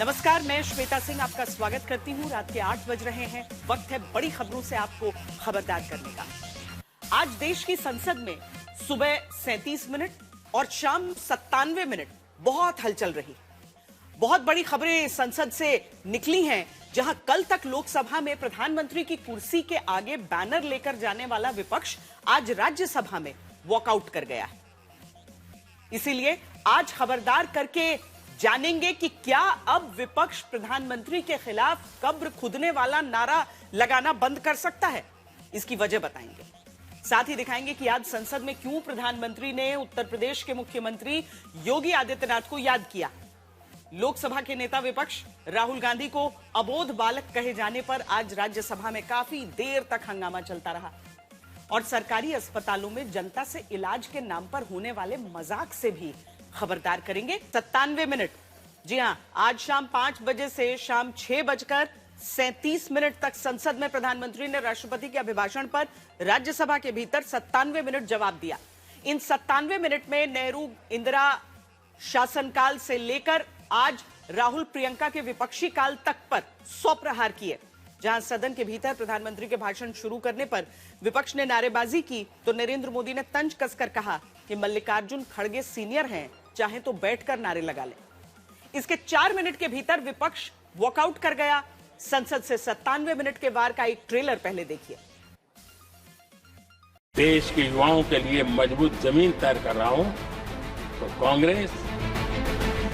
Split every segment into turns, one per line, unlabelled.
नमस्कार, मैं श्वेता सिंह आपका स्वागत करती हूँ। रात के 8 बज रहे हैं। वक्त है बड़ी खबरों से आपको खबरदार करने का। आज देश की संसद में सुबह 37 मिनट और शाम 97 मिनट बहुत हलचल रही। बहुत बड़ी खबरें संसद से निकली हैं, जहां कल तक लोकसभा में प्रधानमंत्री की कुर्सी के आगे बैनर लेकर जाने वाला विपक्ष आज राज्यसभा में वॉकआउट कर गया है। इसीलिए आज खबरदार करके जानेंगे कि क्या अब विपक्ष प्रधानमंत्री के खिलाफ कब्र खुदने वाला नारा लगाना बंद कर सकता है। इसकी वजह बताएंगे। साथ ही दिखाएंगे कि आज संसद में क्यों प्रधानमंत्री ने उत्तर प्रदेश के मुख्यमंत्री योगी आदित्यनाथ को याद किया। लोकसभा के नेता विपक्ष राहुल गांधी को अबोध बालक कहे जाने पर आज राज्यसभा में काफी देर तक हंगामा चलता रहा। और सरकारी अस्पतालों में जनता से इलाज के नाम पर होने वाले मजाक से भी खबरदार करेंगे। 97 मिनट, जी हां, आज शाम 5 बजे से शाम 6:37 तक संसद में प्रधानमंत्री ने राष्ट्रपति के अभिभाषण पर राज्यसभा के भीतर 97 मिनट जवाब दिया। इन 97 मिनट में नेहरू इंदिरा शासनकाल से लेकर आज राहुल प्रियंका के विपक्षी काल तक पर 100 प्रहार किए। जहां सदन के भीतर प्रधानमंत्री के भाषण शुरू करने पर विपक्ष ने नारेबाजी की तो नरेंद्र मोदी ने तंज कसकर कहा कि मल्लिकार्जुन खड़गे सीनियर हैं, चाहे तो बैठकर नारे लगा ले। इसके 4 मिनट के भीतर विपक्ष वॉकआउट कर गया। संसद से 97 मिनट के वार का एक ट्रेलर पहले देखिए।
देश के युवाओं के लिए मजबूत जमीन तैयार कर रहा हूं तो कांग्रेस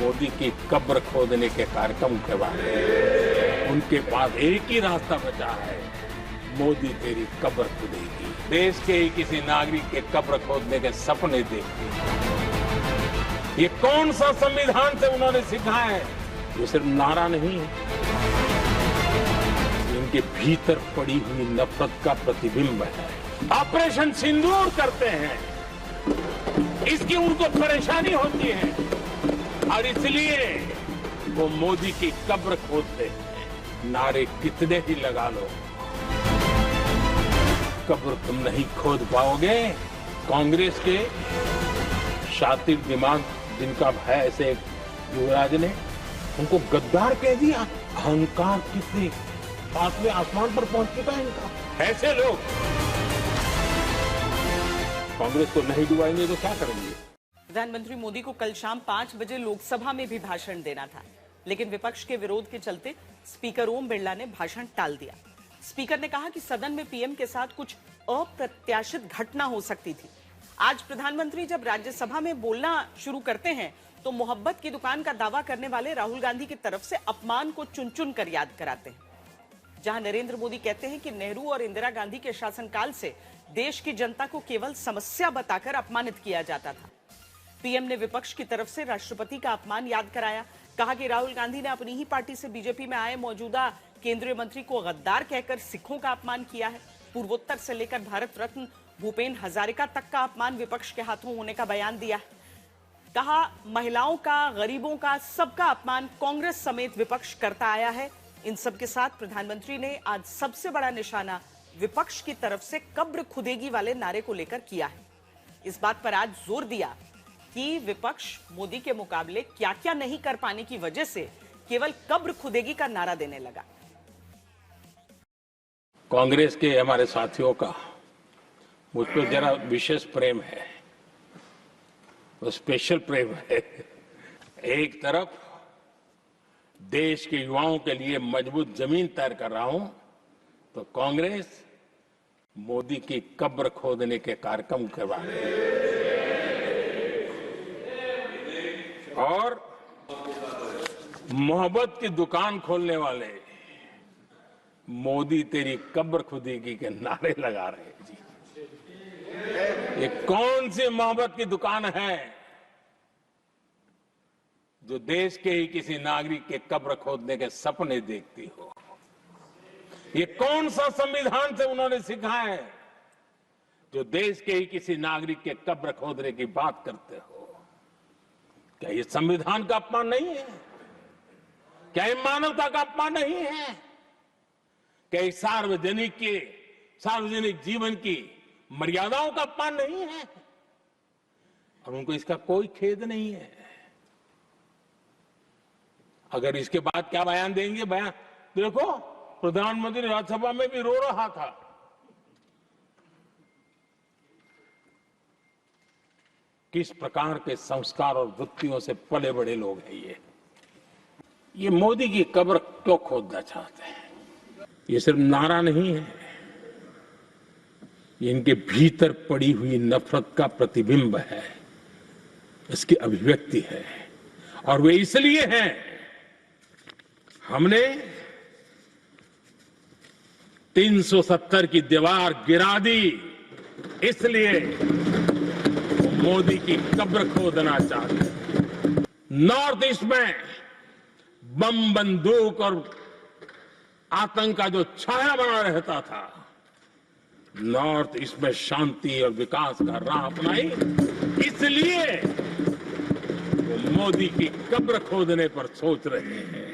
मोदी की कब्र खोदने के कार्यक्रम के बाद उनके पास एक ही रास्ता बचा है, मोदी तेरी कब्र खुदेगी। देश के ही किसी नागरिक के कब्र खोदने के सपने देखते हैं। ये कौन सा संविधान से उन्होंने सीखा है? ये सिर्फ नारा नहीं है, इनके भीतर पड़ी हुई नफरत का प्रतिबिंब है। ऑपरेशन सिंदूर करते हैं, इसकी उनको परेशानी होती है और इसलिए वो मोदी की कब्र खोदते हैं। नारे कितने ही लगा लो, कब्र तुम नहीं खोद पाओगे। कांग्रेस के शातिर दिमाग जिनका है ऐसे युवराज ने उनको गद्दार कह दिया। अहंकार कितने पांचवें आसमान पर पहुंच चुका है इनका। ऐसे लोग कांग्रेस को नहीं डुबाएंगे तो क्या करेंगे?
प्रधानमंत्री मोदी को कल शाम 5 बजे लोकसभा में भी भाषण देना था, लेकिन विपक्ष के विरोध के चलते स्पीकर ओम बिरला ने भाषण टाल दिया। स्पीकर ने कहा कि सदन में पीएम के साथ कुछ अप्रत्याशित घटना हो सकती थी। आज प्रधानमंत्री जब राज्यसभा में बोलना शुरू करते हैं तो मोहब्बत की दुकान का दावा करने वाले राहुल गांधी की तरफ से अपमान को चुन चुन कर याद कराते हैं। जहां नरेंद्र मोदी कहते हैं कि नेहरू और इंदिरा गांधी के शासनकाल से देश की जनता को केवल समस्या बताकर अपमानित किया जाता था। पीएम ने विपक्ष की तरफ से राष्ट्रपति का अपमान याद कराया। कहा कि राहुल गांधी ने अपनी ही पार्टी से बीजेपी में आए मौजूदा केंद्रीय मंत्री को गद्दार कहकर सिखों का अपमान किया है। पूर्वोत्तर से लेकर भारत रत्न भूपेन हजारिका तक का अपमान विपक्ष के हाथों होने का बयान दिया है। कहा महिलाओं का, गरीबों का, सबका अपमान कांग्रेस समेत विपक्ष करता आया है। इन सब के साथ प्रधानमंत्री ने आज सबसे बड़ा निशाना विपक्ष की तरफ से कब्र खुदेगी वाले नारे को लेकर किया है। इस बात पर आज जोर दिया कि विपक्ष मोदी के मुकाबले क्या क्या नहीं कर पाने की वजह से केवल कब्र खुदेगी का नारा देने लगा।
कांग्रेस के हमारे साथियों का मुझ पर जरा विशेष प्रेम है, वो स्पेशल प्रेम है। एक तरफ देश के युवाओं के लिए मजबूत जमीन तैयार कर रहा हूं तो कांग्रेस मोदी की कब्र खोदने के कार्यक्रम के बाद और मोहब्बत की दुकान खोलने वाले मोदी तेरी कब्र खुदेगी के नारे लगा रहे हैं जी। ये कौन सी मोहब्बत की दुकान है जो देश के ही किसी नागरिक के कब्र खोदने के सपने देखती हो? ये कौन सा संविधान से उन्होंने सीखा है जो देश के ही किसी नागरिक के कब्र खोदने की बात करते हो? क्या ये संविधान का अपमान नहीं है? क्या ये मानवता का अपमान नहीं है? क्या ये सार्वजनिक जीवन की मर्यादाओं का अपमान नहीं है? और उनको इसका कोई खेद नहीं है। अगर इसके बाद क्या बयान देंगे, बयान देखो, प्रधानमंत्री राज्यसभा में भी रो रहा था। किस प्रकार के संस्कार और वृत्तियों से पले बड़े लोग हैं ये मोदी की कब्र क्यों खोदना चाहते हैं? ये सिर्फ नारा नहीं है, ये इनके भीतर पड़ी हुई नफरत का प्रतिबिंब है, इसकी अभिव्यक्ति है। और वे इसलिए हैं, हमने 370 की दीवार गिरा दी, इसलिए मोदी की कब्र खोदना चाहते हैं। नॉर्थ ईस्ट में बम बंदूक और आतंक का जो छाया बना रहता था, नॉर्थ ईस्ट में शांति और विकास का राह अपनाई, इसलिए वो मोदी की कब्र खोदने पर सोच रहे हैं।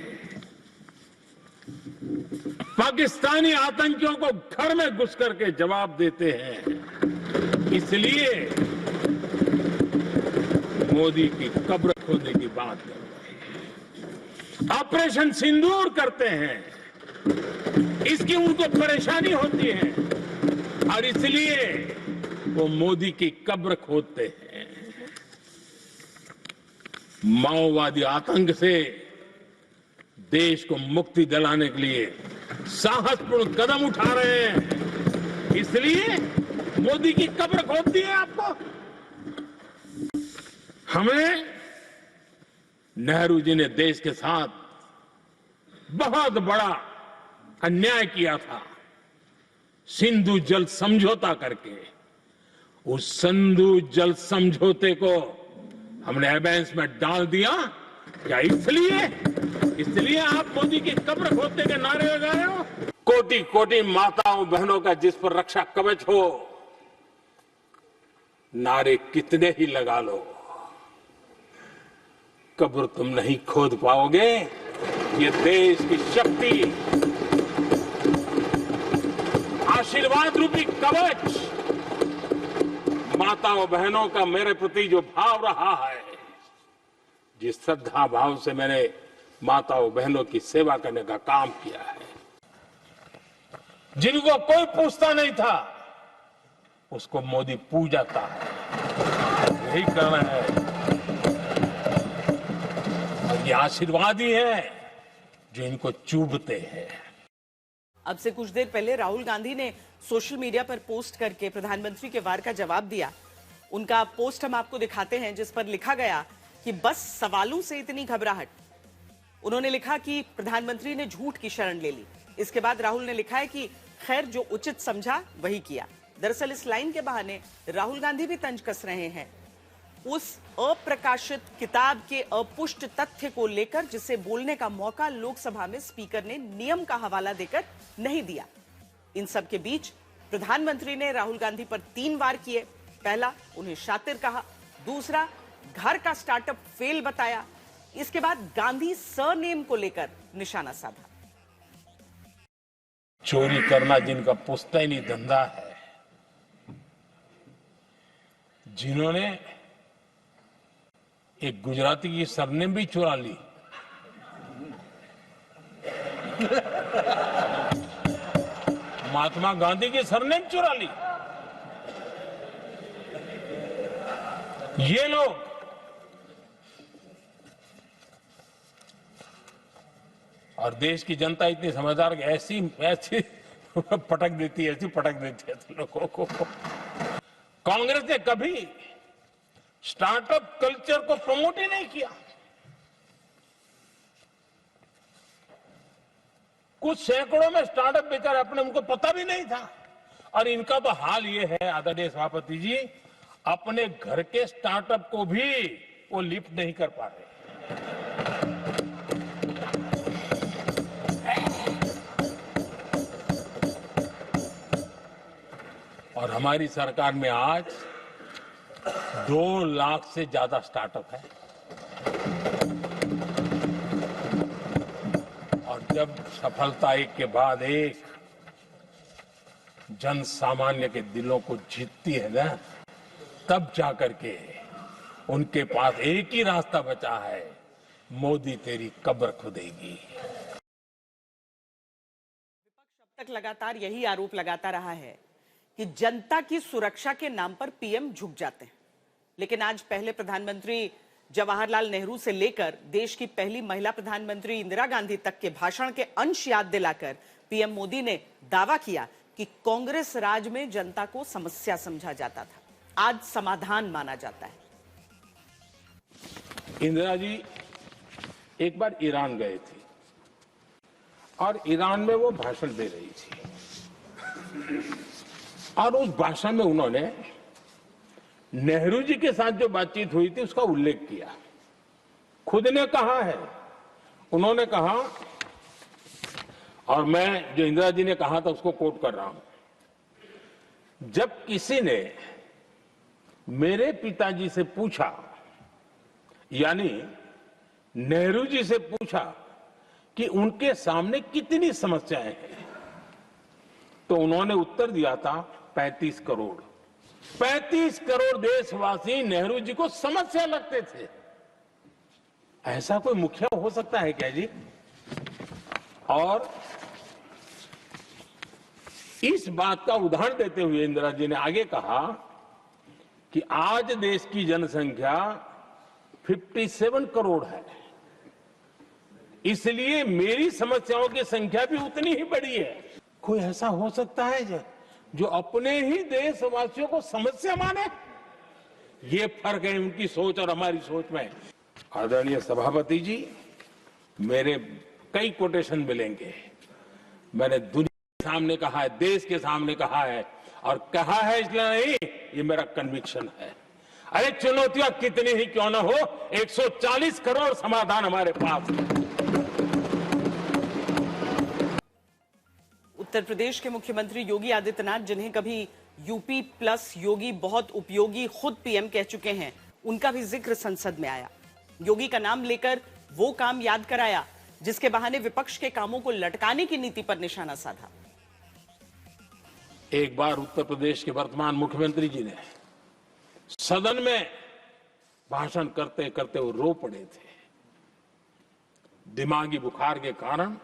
पाकिस्तानी आतंकियों को घर में घुस करके जवाब देते हैं, इसलिए मोदी की कब्र खोदने की बात कर रहे हैं। ऑपरेशन सिंदूर करते हैं, इसकी उनको परेशानी होती है और इसलिए वो मोदी की कब्र खोदते हैं। माओवादी आतंक से देश को मुक्ति दिलाने के लिए साहसपूर्ण कदम उठा रहे हैं, इसलिए मोदी की कब्र खोदती है आपको। हमें नेहरू जी ने देश के साथ बहुत बड़ा अन्याय किया था, सिंधु जल समझौता करके। उस सिंधु जल समझौते को हमने एबेंस में डाल दिया। क्या इसलिए आप मोदी की कब्र खोदने के नारे लगा रहे हो? कोटि कोटि माताओं बहनों का जिस पर रक्षा कवच हो, नारे कितने ही लगा लो, कब्र तुम नहीं खोद पाओगे। ये देश की शक्ति, आशीर्वाद रूपी कवच, माताओं बहनों का मेरे प्रति जो भाव रहा है, जिस श्रद्धा भाव से मैंने माताओं बहनों की सेवा करने का काम किया है, जिनको कोई पूछता नहीं था, उसको मोदी पूजाता है। यही करना है, और ये आशीर्वाद ही है जो इनको चूभते हैं।
अब से कुछ देर पहले राहुल गांधी ने सोशल मीडिया पर पोस्ट करके प्रधानमंत्री के वार का जवाब दिया। उनका पोस्ट हम आपको दिखाते हैं, जिस पर लिखा गया कि बस सवालों से इतनी घबराहट। उन्होंने लिखा कि प्रधानमंत्री ने झूठ की शरण ले ली। इसके बाद राहुल ने लिखा है कि खैर जो उचित समझा वही किया। दरअसल इस लाइन के बहाने राहुल गांधी भी तंज कस रहे हैं उस अप्रकाशित किताब के अपुष्ट तथ्य को लेकर, जिसे बोलने का मौका लोकसभा में स्पीकर ने नियम का हवाला देकर नहीं दिया। इन सब के बीच प्रधानमंत्री ने राहुल गांधी पर 3 वार किए। पहला, उन्हें शातिर कहा। दूसरा, घर का स्टार्टअप फेल बताया। इसके बाद गांधी सरनेम को लेकर निशाना साधा।
चोरी करना जिनका पुश्तैनी धंधा है, जिन्होंने एक गुजराती की सरनेम भी चुरा ली, महात्मा गांधी की सरनेम चुरा ली, ये लोग और देश की जनता इतनी समझदार, ऐसी पटक देती है लोगों को। कांग्रेस ने कभी स्टार्टअप कल्चर को प्रमोट ही नहीं किया। कुछ सैकड़ों में स्टार्टअप बेचारे अपने, उनको पता भी नहीं था। और इनका तो हाल ये है आदरणीय सभापति जी, अपने घर के स्टार्टअप को भी वो लिफ्ट नहीं कर पा रहे। और हमारी सरकार में आज 2 लाख से ज्यादा स्टार्टअप है। और जब सफलता एक के बाद एक जन सामान्य के दिलों को जीतती है ना, तब जाकर के उनके पास एक ही रास्ता बचा है, मोदी तेरी कब्र खुदेगी।
तक लगातार यही आरोप लगाता रहा है कि जनता की सुरक्षा के नाम पर पीएम झुक जाते हैं। लेकिन आज पहले प्रधानमंत्री जवाहरलाल नेहरू से लेकर देश की पहली महिला प्रधानमंत्री इंदिरा गांधी तक के भाषण के अंश याद दिलाकर पीएम मोदी ने दावा किया कि कांग्रेस राज में जनता को समस्या समझा जाता था, आज समाधान माना जाता है।
इंदिरा जी एक बार ईरान गए थे और ईरान में वो भाषण दे रही थी और उस भाषण में उन्होंने नेहरू जी के साथ जो बातचीत हुई थी उसका उल्लेख किया। खुद ने कहा है, उन्होंने कहा, और मैं जो इंदिरा जी ने कहा था उसको कोट कर रहा हूं, जब किसी ने मेरे पिताजी से पूछा, यानी नेहरू जी से पूछा कि उनके सामने कितनी समस्याएं हैं, तो उन्होंने उत्तर दिया था 35 करोड़। 35 करोड़ देशवासी नेहरू जी को समस्या लगते थे। ऐसा कोई मुखिया हो सकता है क्या जी? और इस बात का उदाहरण देते हुए इंदिरा जी ने आगे कहा कि आज देश की जनसंख्या 57 करोड़ है, इसलिए मेरी समस्याओं की संख्या भी उतनी ही बड़ी है। कोई ऐसा हो सकता है जो अपने ही देशवासियों को समस्या माने? ये फर्क है उनकी सोच और हमारी सोच में। आदरणीय सभापति जी, मेरे कई कोटेशन मिलेंगे। मैंने दुनिया के सामने कहा है, देश के सामने कहा है, और कहा है इसलिए नहीं, ये मेरा कन्विक्शन है। अरे चुनौतियां कितनी ही क्यों ना हो, 140 करोड़ समाधान हमारे पास है।
उत्तर प्रदेश के मुख्यमंत्री योगी आदित्यनाथ, जिन्हें कभी यूपी प्लस योगी बहुत उपयोगी खुद पीएम कह चुके हैं, उनका भी जिक्र संसद में आया। योगी का नाम लेकर वो काम याद कराया जिसके बहाने विपक्ष के कामों को लटकाने की नीति पर निशाना साधा।
एक बार उत्तर प्रदेश के वर्तमान मुख्यमंत्री जी ने सदन में भाषण करते करते वो रो पड़े थे। दिमागी बुखार के कारण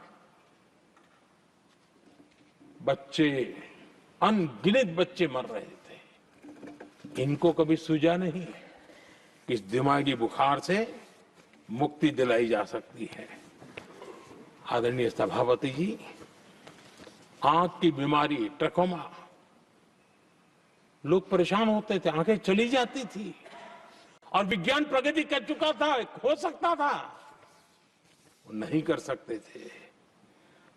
बच्चे, अनगिनत बच्चे मर रहे थे। इनको कभी सूझा नहीं कि इस दिमागी बुखार से मुक्ति दिलाई जा सकती है। आदरणीय सभापति जी, आंख की बीमारी ट्रकोमा, लोग परेशान होते थे, आंखें चली जाती थी, और विज्ञान प्रगति कर चुका था, हो सकता था, वो नहीं कर सकते थे।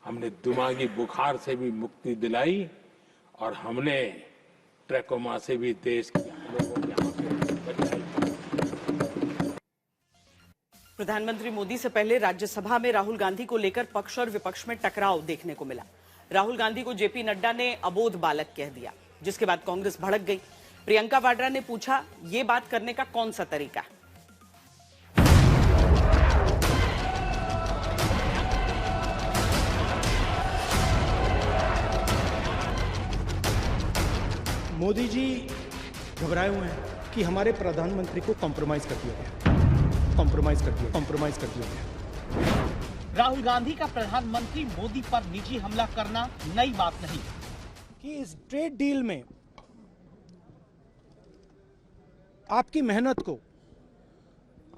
हमने दिमागी बुखार से भी मुक्ति दिलाई और हमने ट्रकोमा से भी देश के लोगों की आंखें बचाई।
प्रधानमंत्री मोदी से पहले राज्यसभा में राहुल गांधी को लेकर पक्ष और विपक्ष में टकराव देखने को मिला। राहुल गांधी को जेपी नड्डा ने अबोध बालक कह दिया, जिसके बाद कांग्रेस भड़क गई। प्रियंका वाड्रा ने पूछा, ये बात करने का कौन सा तरीका है?
मोदी जी घबराए हुए हैं कि हमारे प्रधानमंत्री को कॉम्प्रोमाइज कर दिया गया, कॉम्प्रोमाइज कर दिया गया।
राहुल गांधी का प्रधानमंत्री मोदी पर निजी हमला करना नई बात नहीं
कि इस ट्रेड डील में आपकी मेहनत को,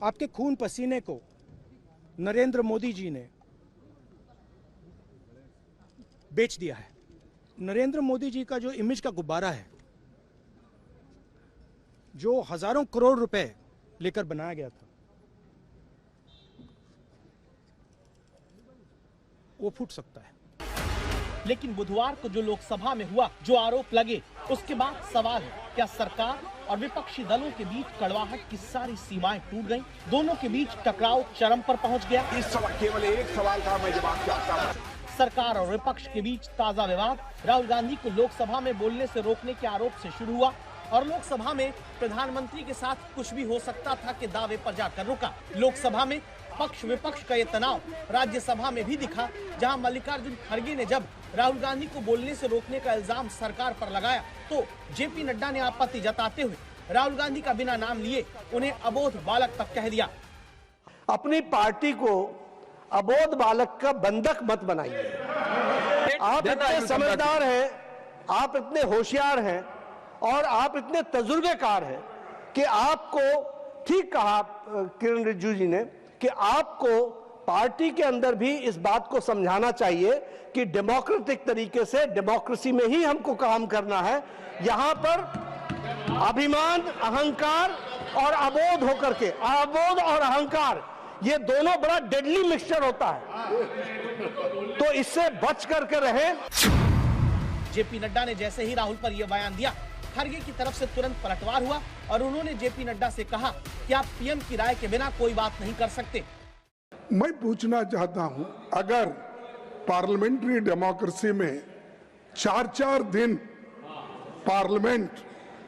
आपके खून पसीने को नरेंद्र मोदी जी ने बेच दिया है। नरेंद्र मोदी जी का जो इमेज का गुब्बारा है, जो हजारों करोड़ रुपए लेकर बनाया गया था, वो फूट सकता है।
लेकिन बुधवार को जो लोकसभा में हुआ, जो आरोप लगे, उसके बाद सवाल है, क्या सरकार और विपक्षी दलों के बीच कड़वाहट की सारी सीमाएं टूट गईं? दोनों के बीच टकराव चरम पर पहुंच गया।
इस समय केवल एक सवाल का मैं जवाब चाहता हूं।
सरकार और विपक्ष के बीच ताजा विवाद राहुल गांधी को लोकसभा में बोलने से रोकने के आरोप से शुरू हुआ और लोकसभा में प्रधानमंत्री के साथ कुछ भी हो सकता था के दावे पर जाकर रुका। लोकसभा में पक्ष विपक्ष का ये तनाव राज्यसभा में भी दिखा, जहां मल्लिकार्जुन खड़गे ने जब राहुल गांधी को बोलने से रोकने का इल्जाम सरकार पर लगाया, तो जेपी नड्डा ने आपत्ति जताते हुए राहुल गांधी का बिना नाम लिए उन्हें अबोध बालक तक कह दिया।
अपनी पार्टी को अबोध बालक का बंधक मत बनाइए। आप इतने समझदार हैं, आप इतने होशियार हैं और आप इतने तजुर्बेकार हैं कि आपको, ठीक कहा किरण रिजिजू जी ने, कि आपको पार्टी के अंदर भी इस बात को समझाना चाहिए कि डेमोक्रेटिक तरीके से, डेमोक्रेसी में ही हमको काम करना है। यहां पर अभिमान, अहंकार और अबोध होकर के, अबोध और अहंकार, ये दोनों बड़ा डेडली मिक्सचर होता है, तो इससे बच करके रहें।
जेपी नड्डा ने जैसे ही राहुल पर यह बयान दिया, खड़गे की तरफ से तुरंत पलटवार हुआ और उन्होंने जेपी नड्डा से कहा कि आप पीएम की राय के बिना कोई बात नहीं कर सकते।
मैं पूछना चाहता हूं, अगर पार्लियामेंट्री डेमोक्रेसी में 4-4 दिन पार्लियामेंट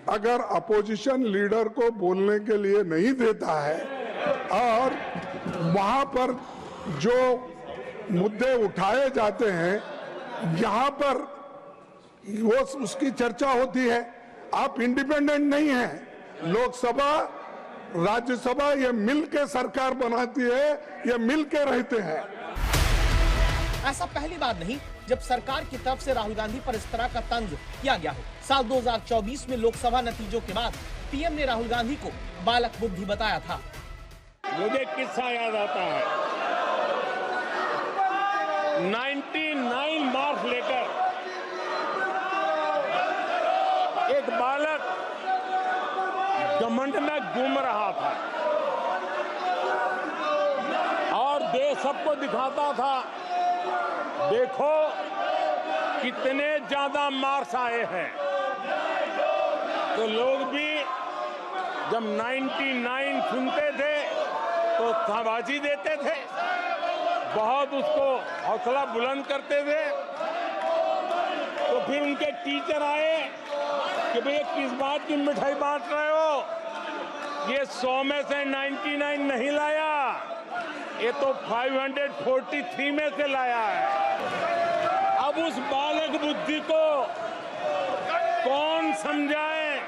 अगर अपोजिशन लीडर को बोलने के लिए नहीं देता है और वहां पर जो मुद्दे उठाए जाते हैं यहां पर वो उसकी चर्चा होती है, आप इंडिपेंडेंट नहीं हैं। लोकसभा, राज्यसभा ये मिलकर सरकार बनाती है, ये मिलकर रहते हैं।
ऐसा पहली बार नहीं जब सरकार की तरफ से राहुल गांधी पर इस तरह का तंज किया गया हो। साल 2024 में लोकसभा नतीजों के बाद पीएम ने राहुल गांधी को बालक बुद्धि बताया था।
मुझे किस्सा याद आता है, 99 मार्क्स लेकर एक बालक घमंड में घूम रहा था और देश सबको दिखाता था, देखो कितने ज्यादा मार्क्स आए हैं। तो लोग भी जब 99 सुनते थे तो शाबाशी देते थे, बहुत उसको हौसला बुलंद करते थे। तो फिर उनके टीचर आए कि भैया किस बात की मिठाई बांट रहे हो, ये 100 में से 99 नहीं लाया, ये तो 543 में से लाया है। अब उस बालक बुद्धि को कौन समझाए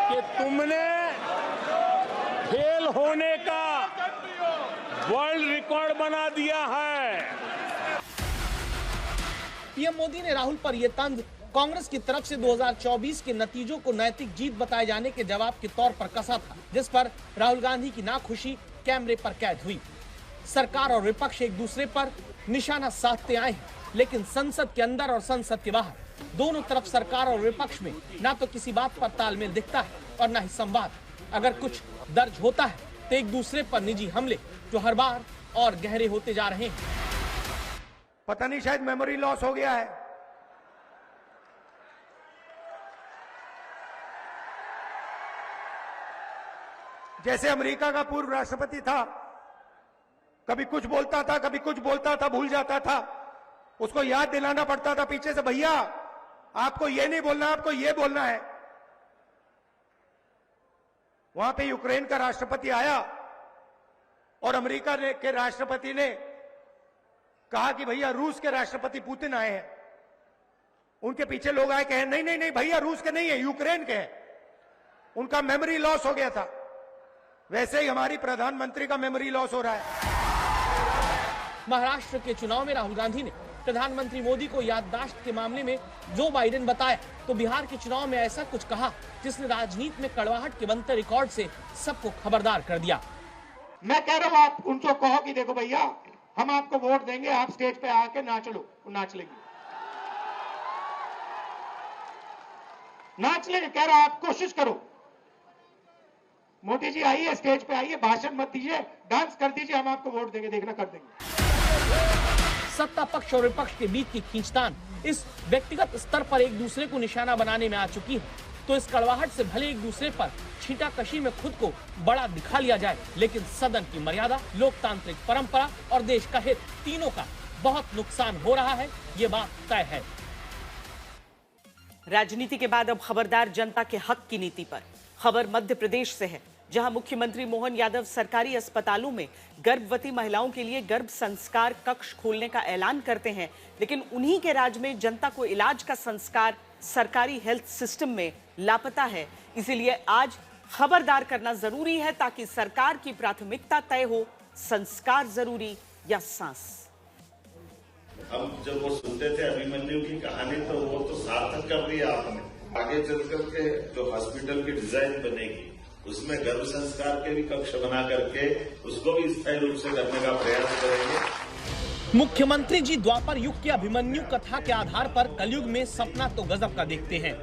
कि तुमने फेल होने का वर्ल्ड रिकॉर्ड बना दिया है।
पीएम मोदी ने राहुल पर यह तंज कांग्रेस की तरफ से 2024 के नतीजों को नैतिक जीत बताए जाने के जवाब के तौर पर कसा था, जिस पर राहुल गांधी की नाखुशी कैमरे पर कैद हुई। सरकार और विपक्ष एक दूसरे पर निशाना साधते आए हैं, लेकिन संसद के अंदर और संसद के बाहर दोनों तरफ सरकार और विपक्ष में ना तो किसी बात पर तालमेल दिखता है और ना ही संवाद। अगर कुछ दर्ज होता है तो एक दूसरे पर निजी हमले, जो हर बार और गहरे होते जा रहे हैं।
पता नहीं, शायद मेमोरी लॉस हो गया है। जैसे अमेरिका का पूर्व राष्ट्रपति था, कभी कुछ बोलता था, कभी कुछ बोलता था, भूल जाता था, उसको याद दिलाना पड़ता था पीछे से, भैया आपको ये नहीं बोलना, आपको ये बोलना है। वहां पे यूक्रेन का राष्ट्रपति आया और अमेरिका के राष्ट्रपति ने कहा कि भैया रूस के राष्ट्रपति पुतिन आए हैं। उनके पीछे लोग आए, कहे नहीं नहीं नहीं भैया रूस के नहीं है, यूक्रेन के हैं। उनका मेमोरी लॉस हो गया था। वैसे ही हमारी प्रधानमंत्री का मेमोरी लॉस हो रहा है।
महाराष्ट्र के चुनाव में राहुल गांधी ने प्रधानमंत्री मोदी को याददाश्त के मामले में जो बाइडेन बताया, तो बिहार के चुनाव में ऐसा कुछ कहा जिसने राजनीति में कड़वाहट के बनते रिकॉर्ड से सबको खबरदार कर दिया।
मैं कह रहा हूं आप उनको कहो कि देखो भैया हम आपको वोट देंगे, आप स्टेज पे आके नाच लो। नाच लेंगे, नाच लेंगे। कह रहा आप कोशिश करो, मोदी जी आइए, स्टेज पे आइए, भाषण मत दीजिए, डांस कर दीजिए, हम आपको वोट देंगे, देखना कर देंगे।
सत्ता पक्ष और विपक्ष के बीच की खींचतान इस व्यक्तिगत स्तर पर एक दूसरे को निशाना बनाने में आ चुकी है, तो इस कड़वाहट से भले एक दूसरे पर छींटाकशी में खुद को बड़ा दिखा लिया जाए, लेकिन सदन की मर्यादा, लोकतांत्रिक परंपरा और देश का हित, तीनों का बहुत नुकसान हो रहा है, ये बात तय है।
राजनीति के बाद अब खबरदार जनता के हक की नीति पर। खबर मध्य प्रदेश से है, जहां मुख्यमंत्री मोहन यादव सरकारी अस्पतालों में गर्भवती महिलाओं के लिए गर्भ संस्कार कक्ष खोलने का ऐलान करते हैं, लेकिन उन्हीं के राज में जनता को इलाज का संस्कार सरकारी हेल्थ सिस्टम में लापता है। इसीलिए आज खबरदार करना जरूरी है ताकि सरकार की प्राथमिकता तय हो, संस्कार जरूरी या सांस।
हम जब वो सुनते थे अभिमन्यु की कहानी तो वो तो सार्थक कर दिया आपने। आगे चल करके जो हॉस्पिटल की डिजाइन बनेगी उसमें गर्भ संस्कार के भी कक्ष बना करके उसको भी स्थायी रूप से करने का प्रयास करेंगे।
मुख्यमंत्री जी द्वापर युग के अभिमन्यु कथा के आधार पर कलयुग में सपना तो गजब का देखते हैं।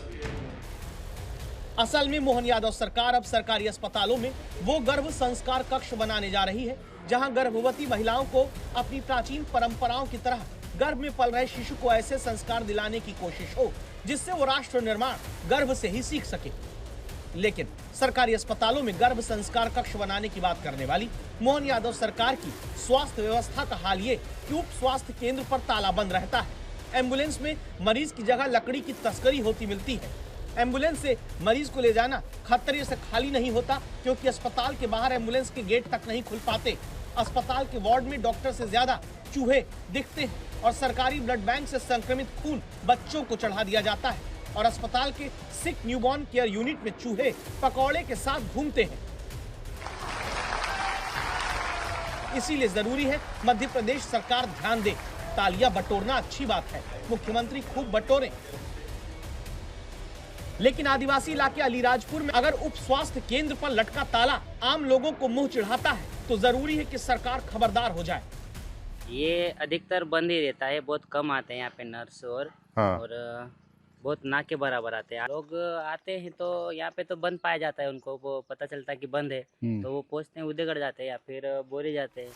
असल में मोहन यादव सरकार अब सरकारी अस्पतालों में वो गर्भ संस्कार कक्ष बनाने जा रही है जहां गर्भवती महिलाओं को अपनी प्राचीन परंपराओं की तरह गर्भ में पल रहे शिशु को ऐसे संस्कार दिलाने की कोशिश हो जिससे वो राष्ट्र निर्माण गर्भ से ही सीख सके। लेकिन सरकारी अस्पतालों में गर्भ संस्कार कक्ष बनाने की बात करने वाली मोहन यादव सरकार की स्वास्थ्य व्यवस्था का हाल ये कि उप स्वास्थ्य केंद्र पर ताला बंद रहता है। एम्बुलेंस में मरीज की जगह लकड़ी की तस्करी होती मिलती है। एम्बुलेंस से मरीज को ले जाना खतरे से खाली नहीं होता क्योंकि अस्पताल के बाहर एम्बुलेंस के गेट तक नहीं खुल पाते। अस्पताल के वार्ड में डॉक्टर से ज्यादा चूहे दिखते हैं और सरकारी ब्लड बैंक से संक्रमित खून बच्चों को चढ़ा दिया जाता है और अस्पताल के सिक न्यूबॉर्न केयर यूनिट में चूहे पकौड़े के साथ घूमते हैं। इसीलिए जरूरी है मध्य प्रदेश सरकार ध्यान दे। तालियां बटोरना अच्छी बात है, मुख्यमंत्री खूब बटोरें, लेकिन आदिवासी इलाके अलीराजपुर में अगर उप स्वास्थ्य केंद्र पर लटका ताला आम लोगों को मुंह चिढ़ाता है तो जरूरी है कि सरकार खबरदार हो जाए।
ये अधिकतर बंद ही रहता है, बहुत कम आते हैं यहाँ पे नर्स और बहुत ना के बराबर आते हैं। लोग आते हैं तो यहाँ पे तो बंद पाया जाता है, उनको वो पता चलता है कि बंद है तो वो पहुँचते हैं उदयगढ़ जाते हैं या फिर बोरी जाते हैं।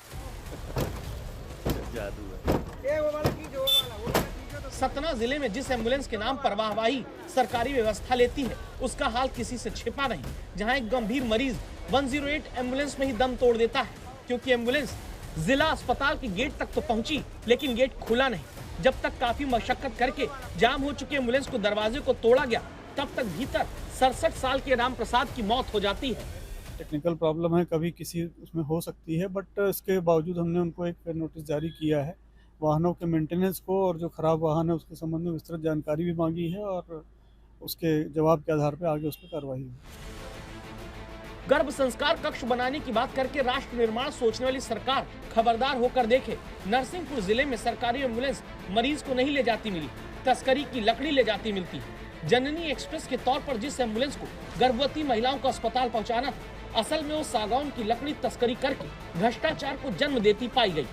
सतना जिले में जिस एम्बुलेंस के नाम पर वाहवाही सरकारी व्यवस्था लेती है उसका हाल किसी से छिपा नहीं, जहां एक गंभीर मरीज 108 एम्बुलेंस में ही दम तोड़ देता है क्योंकि एम्बुलेंस जिला अस्पताल के गेट तक तो पहुंची लेकिन गेट खुला नहीं। जब तक काफी मशक्कत करके जाम हो चुके एम्बुलेंस को दरवाजे को तोड़ा गया तब तक भीतर 67 साल के राम प्रसाद की मौत हो जाती है।
टेक्निकल प्रॉब्लम है, कभी किसी उसमें हो सकती है, बट इसके बावजूद हमने उनको एक नोटिस जारी किया है। वाहनों के मेंटेनेंस को और जो खराब वाहन है उसके संबंध में विस्तृत जानकारी भी मांगी है और उसके जवाब के आधार पर आगे उस पर कार्रवाई होगी।
गर्भ संस्कार कक्ष बनाने की बात करके राष्ट्र निर्माण सोचने वाली सरकार खबरदार होकर देखे। नरसिंहपुर जिले में सरकारी एम्बुलेंस मरीज को नहीं ले जाती मिली, तस्करी की लकड़ी ले जाती मिलती है। जननी एक्सप्रेस के तौर पर जिस एम्बुलेंस को गर्भवती महिलाओं को अस्पताल पहुंचाना था, असल में वो सागौन की लकड़ी तस्करी करके भ्रष्टाचार को जन्म देती पाई गई।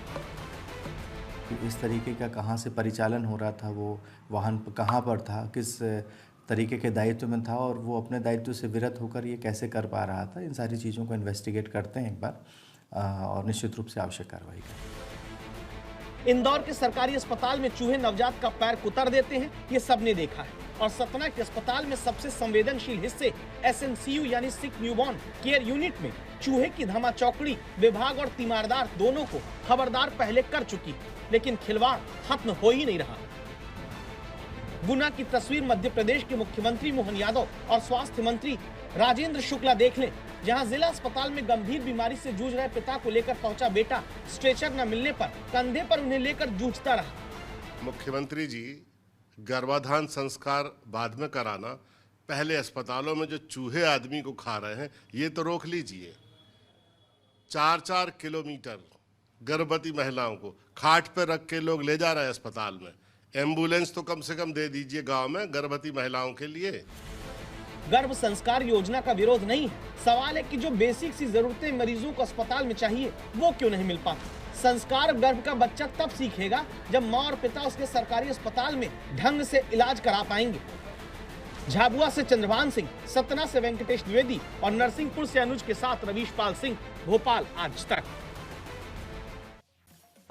इस तरीके का कहाँ से परिचालन हो रहा था, वो वाहन कहाँ पर था, किस तरीके के दायित्व में था और वो अपने दायित्व से विरत होकर ये कैसे कर पा रहा था, इन सारी चीज़ों को इन्वेस्टिगेट करते हैं एक बार और निश्चित रूप से आवश्यक कार्रवाई करें।
इंदौर के सरकारी अस्पताल में चूहे नवजात का पैर कुतर देते हैं, ये सबने देखा है और सतना के अस्पताल में सबसे संवेदनशील हिस्से SNCU यानी सिक न्यूबॉर्न केयर यूनिट में चूहे की धमाचौकड़ी विभाग और तीमारदार दोनों को खबरदार पहले कर चुकी है, लेकिन खिलवाड़ खत्म हो ही नहीं रहा। गुना की तस्वीर मध्य प्रदेश के मुख्यमंत्री मोहन यादव और स्वास्थ्य मंत्री राजेंद्र शुक्ला देख लें, जहां जिला अस्पताल में गंभीर बीमारी से जूझ रहे पिता को लेकर पहुंचा बेटा स्ट्रेचर न मिलने पर कंधे पर उन्हें लेकर जूझता रहा।
मुख्यमंत्री जी, गर्भाधान संस्कार बाद में कराना, पहले अस्पतालों में जो चूहे आदमी को खा रहे हैं ये तो रोक लीजिए। 4-4 किलोमीटर गर्भवती महिलाओं को खाट पर रख के लोग ले जा रहे हैं अस्पताल में। एम्बुलेंस तो कम से कम दे दीजिए गांव में गर्भवती महिलाओं के लिए।
गर्भ संस्कार योजना का विरोध नहीं है, सवाल है कि जो बेसिक सी जरूरतें मरीजों को अस्पताल में चाहिए वो क्यों नहीं मिल पाती। संस्कार गर्भ का बच्चा तब सीखेगा जब माँ और पिता उसके सरकारी अस्पताल में ढंग से इलाज करा पाएंगे। झाबुआ से चंद्रभान सिंह, सतना से वेंकटेश द्विवेदी और नरसिंहपुर से अनुज के साथ रवीश पाल सिंह, भोपाल आज तक।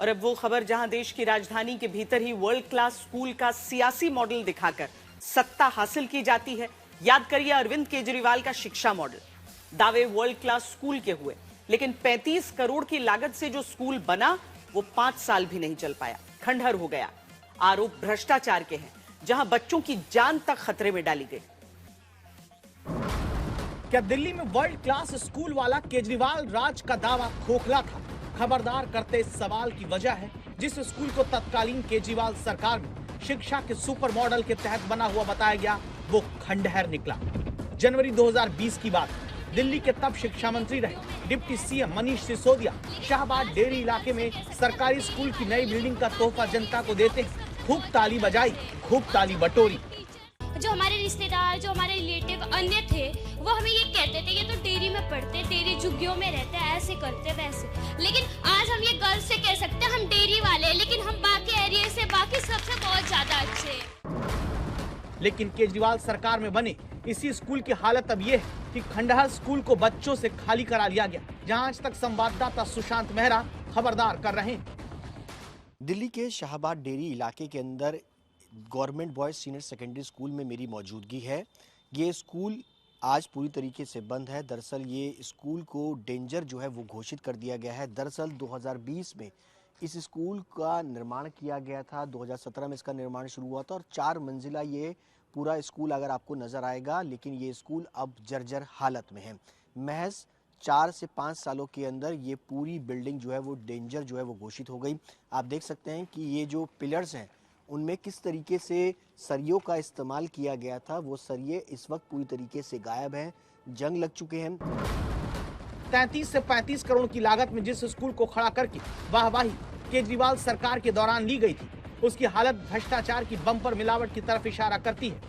और अब वो खबर जहां देश की राजधानी के भीतर ही वर्ल्ड क्लास स्कूल का सियासी मॉडल दिखाकर सत्ता हासिल की जाती है। याद करिए अरविंद केजरीवाल का शिक्षा मॉडल। दावे वर्ल्ड क्लास स्कूल के हुए, लेकिन 35 करोड़ की लागत से जो स्कूल बना वो 5 साल भी नहीं चल पाया, खंडहर हो गया। आरोप भ्रष्टाचार के हैं, जहां बच्चों की जान तक खतरे में डाली गई।
क्या दिल्ली में वर्ल्ड क्लास स्कूल वाला केजरीवाल राज का दावा खोखला था? खबरदार करते इस सवाल की वजह है जिस स्कूल को तत्कालीन केजरीवाल सरकार में शिक्षा के सुपर मॉडल के तहत बना हुआ बताया गया वो खंडहर निकला। जनवरी 2020 की बात, दिल्ली के तब शिक्षा मंत्री रहे डिप्टी सीएम मनीष सिसोदिया शाहबाद डेयरी इलाके में सरकारी स्कूल की नई बिल्डिंग का तोहफा जनता को देते हैं। खूब ताली बजाई, खूब ताली बटोरी।
जो हमारे रिश्तेदार, जो हमारे रिलेटिव अन्य थे, वो हमें ये कहते थे ये तो डेयरी में पढ़ते, डेयरी झुग्गियों में रहते, ऐसे करते वैसे। लेकिन आज हम ये गर्व से कह सकते हैं हम डेयरी वाले हैं, लेकिन हम बाकी एरिया से, बाकी सबसे बहुत ज्यादा अच्छे हैं।
लेकिन केजरीवाल सरकार में बने इसी स्कूल की हालत अब ये है कि खंडहर स्कूल को बच्चों से खाली करा लिया गया। जहां आज तक संवाददाता सुशांत मेहरा खबरदार कर रहे हैं।
दिल्ली के शाहबाद डेयरी इलाके के अंदर government boys senior secondary school में मेरी मौजूदगी है। ये स्कूल आज पूरी तरीके से बंद है। दरअसल ये स्कूल को डेंजर जो है वो घोषित कर दिया गया है। दरअसल 2020 में इस स्कूल का निर्माण किया गया था, 2017 में इसका निर्माण शुरू हुआ था और 4 मंजिला ये पूरा स्कूल अगर आपको नज़र आएगा, लेकिन ये स्कूल अब जर्जर हालत में है। महज 4 से 5 सालों के अंदर ये पूरी बिल्डिंग जो है वो डेंजर जो है वो घोषित हो गई। आप देख सकते हैं कि ये जो पिलर्स हैं उनमें किस तरीके से सरियों का इस्तेमाल किया गया था, वो सरिये इस वक्त पूरी तरीके से गायब हैं, जंग लग चुके हैं।
33 से 35 करोड़ की लागत में जिस स्कूल को खड़ा करके वाहवाही केजरीवाल सरकार के दौरान ली गई थी, उसकी हालत भ्रष्टाचार की बम्पर मिलावट की तरफ इशारा करती है।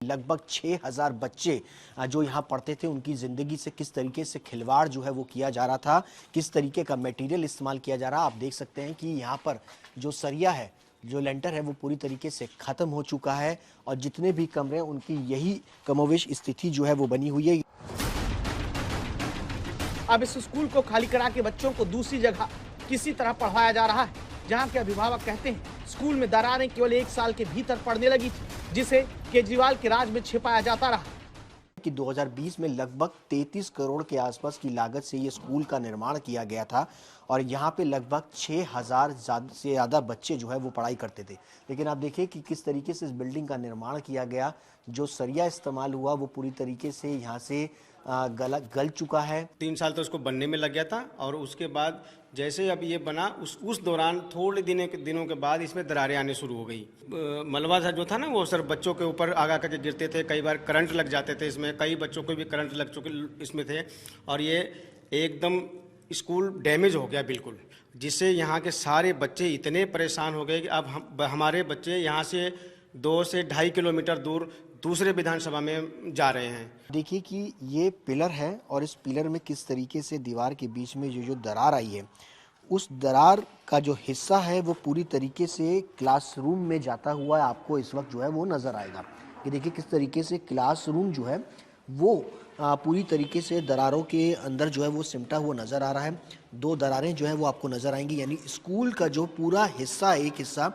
लगभग 6000 बच्चे जो यहाँ पढ़ते थे, उनकी ज़िंदगी से किस तरीके से खिलवाड़ जो है वो किया जा रहा था, किस तरीके का मटेरियल इस्तेमाल किया जा रहा। आप देख सकते हैं कि यहाँ पर जो सरिया है, जो लेंटर है, वो पूरी तरीके से ख़त्म हो चुका है और जितने भी कमरे हैं उनकी यही कमोवेश स्थिति जो है वो बनी हुई है।
अब इस स्कूल को खाली करा के बच्चों को दूसरी जगह किसी तरह पढ़ाया जा रहा है, जहां के अभिभावक कहते हैं स्कूल में दरारें केवल 1 साल के भीतर पड़ने लगी थी, जिसे केजरीवाल के राज में छिपाया जाता रहा।
कि 2020 में लगभग 33 करोड़ के आसपास की लागत से ये स्कूल का निर्माण किया गया था और यहाँ पे लगभग 6000 से ज़्यादा बच्चे जो है वो पढ़ाई करते थे। लेकिन आप देखिए कि किस तरीके से इस बिल्डिंग का निर्माण किया गया, जो सरिया इस्तेमाल हुआ वो पूरी तरीके से यहाँ से गल चुका है।
3 साल तो उसको बनने में लग गया था और उसके बाद जैसे अब ये बना उस दौरान थोड़े दिनों के बाद इसमें दरारें आने शुरू हो गई। मलबा जो था ना वो सर बच्चों के ऊपर आगा करके गिरते थे, कई बार करंट लग जाते थे इसमें, कई बच्चों को भी करंट लग चुके इसमें थे और ये एकदम स्कूल डैमेज हो गया बिल्कुल, जिससे यहाँ के सारे बच्चे इतने परेशान हो गए कि अब हमारे बच्चे यहाँ से 2 से 2.5 किलोमीटर दूर दूसरे विधानसभा में जा रहे हैं।
देखिए कि ये पिलर है और इस पिलर में किस तरीके से दीवार के बीच में जो दरार आई है, उस दरार का जो हिस्सा है वो पूरी तरीके से क्लासरूम में जाता हुआ आपको इस वक्त जो है वो नज़र आएगा। कि देखिए किस तरीके से क्लासरूम जो है वो पूरी तरीके से दरारों के अंदर जो है वो सिमटा हुआ नज़र आ रहा है। 2 दरारें जो है वो आपको नज़र आएंगी, यानी स्कूल का जो पूरा हिस्सा, एक हिस्सा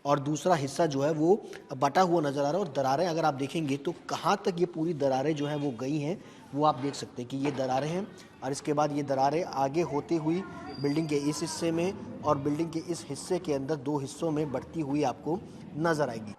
और दूसरा हिस्सा जो है वो बटा हुआ नज़र आ रहा है। और दरारें अगर आप देखेंगे तो कहाँ तक ये पूरी दरारें जो हैं वो गई हैं वो आप देख सकते हैं कि ये दरारें हैं और इसके बाद ये दरारें आगे होती हुई बिल्डिंग के इस हिस्से में और बिल्डिंग के इस हिस्से के अंदर 2 हिस्सों में बढ़ती हुई आपको नजर आएगी।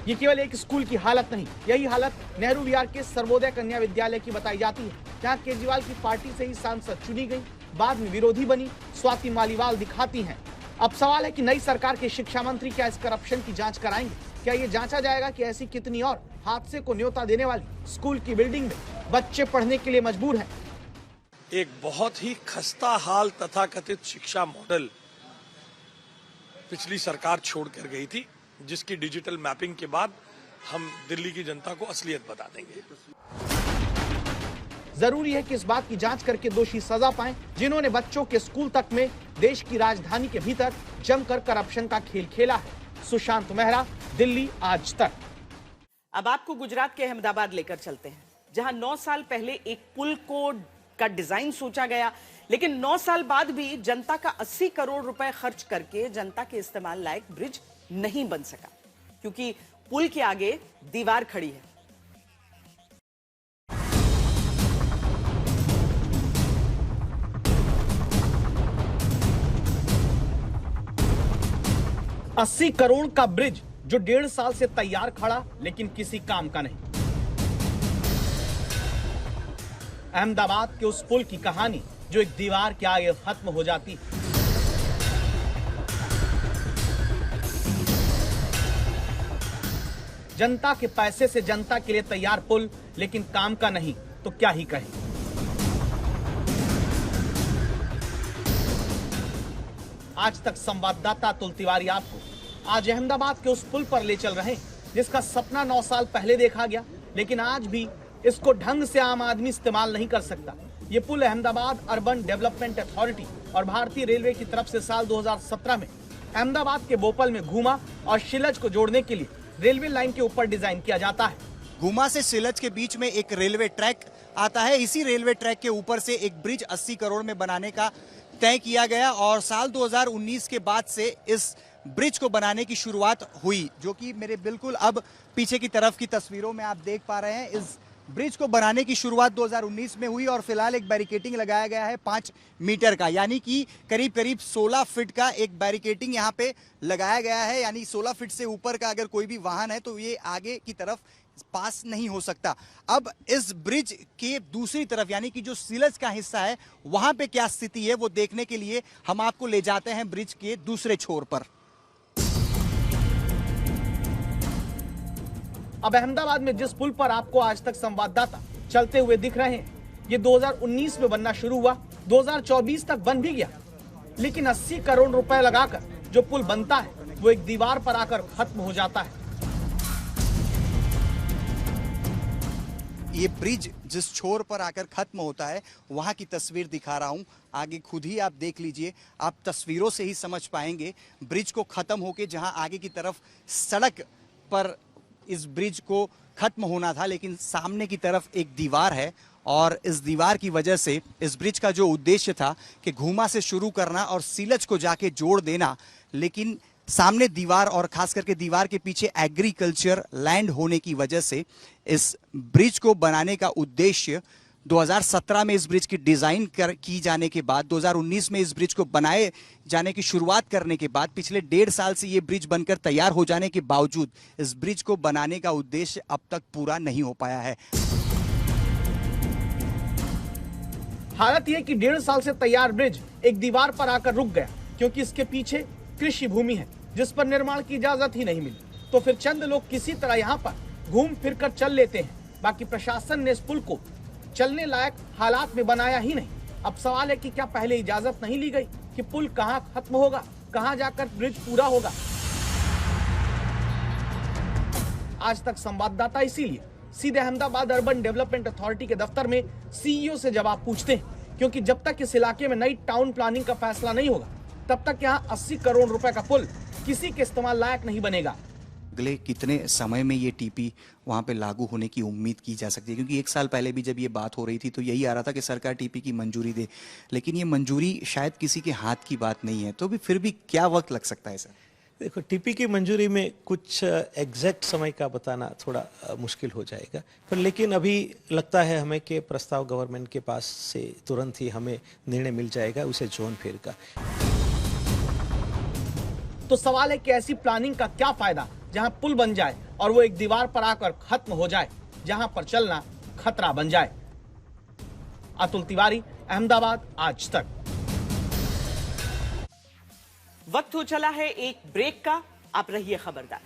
ये केवल एक स्कूल की हालत नहीं, यही हालत नेहरू विहार के सर्वोदय कन्या विद्यालय की बताई जाती है, जहाँ केजरीवाल की पार्टी से ही सांसद चुनी गई, बाद में विरोधी बनी स्वाति मालीवाल दिखाती हैं। अब सवाल है कि नई सरकार के शिक्षा मंत्री क्या इस करप्शन की जांच कराएंगे? क्या ये जांचा जाएगा कि ऐसी कितनी और हादसे को न्योता देने वाली स्कूल की बिल्डिंग में बच्चे पढ़ने के लिए मजबूर हैं?
एक बहुत ही खस्ता हाल तथाकथित शिक्षा मॉडल पिछली सरकार छोड़कर गई थी, जिसकी डिजिटल मैपिंग के बाद हम दिल्ली की जनता को असलियत बता देंगे।
जरूरी है कि इस बात की जांच करके दोषी सजा पाएं, जिन्होंने बच्चों के स्कूल तक में देश की राजधानी के भीतर जमकर करप्शन का खेल खेला है। सुशांत मेहरा, दिल्ली आज तक।
अब आपको गुजरात के अहमदाबाद लेकर चलते हैं, जहां 9 साल पहले एक पुल का डिजाइन सोचा गया, लेकिन 9 साल बाद भी जनता का 80 करोड़ रुपए खर्च करके जनता के इस्तेमाल लायक ब्रिज नहीं बन सका, क्योंकि पुल के आगे दीवार खड़ी है।
$80 करोड़ का ब्रिज जो 1.5 साल से तैयार खड़ा, लेकिन किसी काम का नहीं। अहमदाबाद के उस पुल की कहानी जो एक दीवार के आगे खत्म हो जाती है। जनता के पैसे से जनता के लिए तैयार पुल, लेकिन काम का नहीं। तो क्या ही कहें। आज तक संवाददाता अतुल तिवारी आपको आज अहमदाबाद के उस पुल पर ले चल रहे हैं जिसका सपना 9 साल पहले देखा गया, लेकिन आज भी इसको ढंग से आम आदमी इस्तेमाल नहीं कर सकता। ये पुल अहमदाबाद अर्बन डेवलपमेंट अथॉरिटी और भारतीय रेलवे की तरफ से साल 2017 में अहमदाबाद के बोपल में घूमा और शिलज को जोड़ने के लिए रेलवे लाइन के ऊपर डिजाइन किया जाता है।
घूमा से शिलज के बीच में एक रेलवे ट्रैक आता है। इसी रेलवे ट्रैक के ऊपर से एक ब्रिज 80 करोड़ में बनाने का तय किया गया और साल 2019 के बाद से इस ब्रिज को बनाने की शुरुआत हुई, जो कि मेरे बिल्कुल अब पीछे की तरफ की तस्वीरों में आप देख पा रहे हैं। इस ब्रिज को बनाने की शुरुआत 2019 में हुई और फिलहाल एक बैरिकेटिंग लगाया गया है 5 मीटर का, यानी कि करीब करीब 16 फीट का एक बैरिकेटिंग यहाँ पे लगाया गया है। यानी 16 फीट से ऊपर का अगर कोई भी वाहन है तो ये आगे की तरफ पास नहीं हो सकता। अब इस ब्रिज के दूसरी तरफ यानी कि जो शिलज का हिस्सा है वहां पे क्या स्थिति है वो देखने के लिए हम आपको ले जाते हैं ब्रिज के दूसरे छोर पर।
अब अहमदाबाद में जिस पुल पर आपको आज तक संवाददाता चलते हुए दिख रहे हैं, ये 2019 में बनना शुरू हुआ, 2024 तक बन भी गया, लेकिन 80 करोड़ रुपए लगाकर जो पुल बनता है वो एक दीवार पर आकर खत्म हो जाता है।
ये ब्रिज जिस छोर पर आकर खत्म होता है वहां की तस्वीर दिखा रहा हूं, आगे खुद ही आप देख लीजिए। आप तस्वीरों से ही समझ पाएंगे ब्रिज को खत्म होके जहां आगे की तरफ सड़क पर इस ब्रिज को खत्म होना था, लेकिन सामने की तरफ एक दीवार है और इस दीवार की वजह से इस ब्रिज का जो उद्देश्य था कि घूमा से शुरू करना और शिलज को जाके जोड़ देना, लेकिन सामने दीवार और खास करके दीवार के पीछे एग्रीकल्चर लैंड होने की वजह से इस ब्रिज को बनाने का उद्देश्य 2017 में इस ब्रिज की डिजाइन की जाने के बाद 2019 में इस ब्रिज को बनाए जाने की शुरुआत करने के बाद पिछले 1.5 साल से ये ब्रिज बनकर तैयार हो जाने के बावजूद इस ब्रिज को बनाने का उद्देश्य अब तक पूरा नहीं हो पाया है।
हालत यह कि 1.5 साल से तैयार ब्रिज एक दीवार पर आकर रुक गया क्योंकि इसके पीछे कृषि भूमि है जिस पर निर्माण की इजाजत ही नहीं मिली। तो फिर चंद लोग किसी तरह यहाँ पर घूम फिर कर चल लेते हैं, बाकी प्रशासन ने इस पुल को चलने लायक हालात में बनाया ही नहीं। अब सवाल है कि क्या पहले इजाजत नहीं ली गई कि पुल कहां खत्म होगा, कहां जाकर ब्रिज पूरा होगा। आज तक संवाददाता इसीलिए सीधे अहमदाबाद अर्बन डेवलपमेंट अथॉरिटी के दफ्तर में सीईओ से जवाब पूछते हैं, क्योंकि जब तक इस इलाके में नई टाउन प्लानिंग का फैसला नहीं होगा तब तक यहाँ 80 करोड़ रुपए का पुल किसी के इस्तेमाल लायक नहीं बनेगा।
अगले कितने समय में ये टीपी वहाँ पे लागू होने की उम्मीद की जा सकती है? क्योंकि 1 साल पहले भी जब ये बात हो रही थी तो यही आ रहा था कि सरकार टीपी की मंजूरी दे, लेकिन ये मंजूरी शायद किसी के हाथ की बात नहीं है। तो भी फिर भी क्या वक्त लग सकता है सर?
देखो, टीपी की मंजूरी में कुछ एग्जैक्ट समय का बताना थोड़ा मुश्किल हो जाएगा, पर लेकिन अभी लगता है हमें कि प्रस्ताव गवर्नमेंट के पास से तुरंत ही हमें निर्णय मिल जाएगा उसे जोन फेर का।
तो सवाल है कि ऐसी प्लानिंग का क्या फायदा जहां पुल बन जाए और वो एक दीवार पर आकर खत्म हो जाए, जहां पर चलना खतरा बन जाए। अतुल तिवारी, अहमदाबाद, आज तक।
वक्त हो चला है एक ब्रेक का, आप रहिए खबरदार।